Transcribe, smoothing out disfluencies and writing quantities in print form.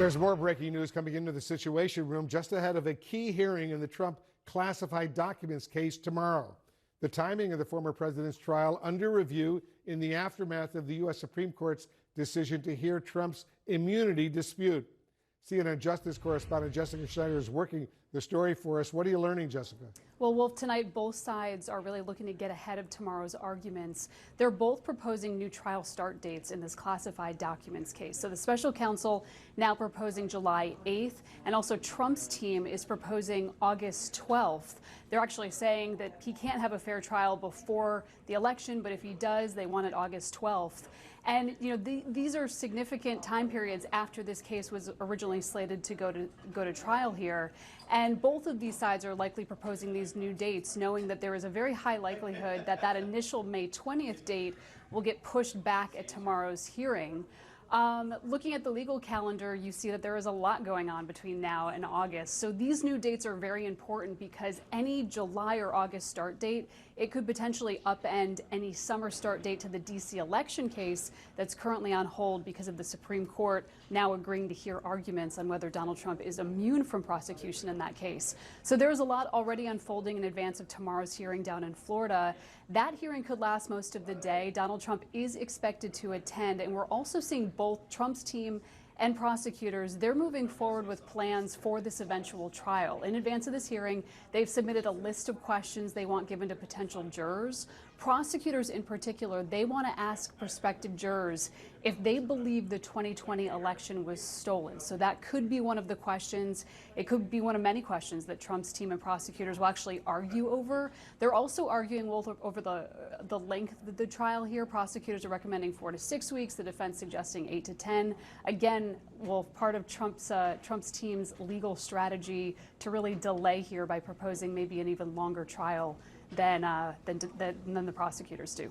There's more breaking news coming into the Situation Room just ahead of a key hearing in the Trump classified documents case tomorrow. The timing of the former president's trial under review in the aftermath of the U.S. Supreme Court's decision to hear Trump's immunity dispute. CNN Justice correspondent Jessica Schneider is working the story for us. What are you learning, Jessica? Well, Wolf, tonight both sides are really looking to get ahead of tomorrow's arguments. They're both proposing new trial start dates in this classified documents case. So the special counsel now proposing July 8th, and also Trump's team is proposing August 12th. They're actually saying that he can't have a fair trial before the election, but if he does, they want it August 12th. And these are significant time periods after this case was originally slated to go to trial here. And both of these sides are likely proposing these new dates, knowing that there is a very high likelihood that that initial May 20th date will get pushed back at tomorrow's hearing. Looking at the legal calendar, you see that there is a lot going on between now and August. So these new dates are very important because any July or August start date, it could potentially upend any summer start date to the D.C. election case that's currently on hold because of the Supreme Court now agreeing to hear arguments on whether Donald Trump is immune from prosecution in that case. So there's a lot already unfolding in advance of tomorrow's hearing down in Florida. That hearing could last most of the day. Donald Trump is expected to attend, and we're also seeing both Trump's team and prosecutors, they're moving forward with plans for this eventual trial. In advance of this hearing, they've submitted a list of questions they want given to potential jurors. Prosecutors in particular, they want to ask prospective jurors if they believe the 2020 election was stolen. So that could be one of the questions. It could be one of many questions that Trump's team and prosecutors will actually argue over. They're also arguing over the length of the trial here. Prosecutors are recommending 4 to 6 weeks, the defense suggesting 8 to 10. Again, well, part of Trump's team's legal strategy to really delay here by proposing maybe an even longer trial than the prosecutors do.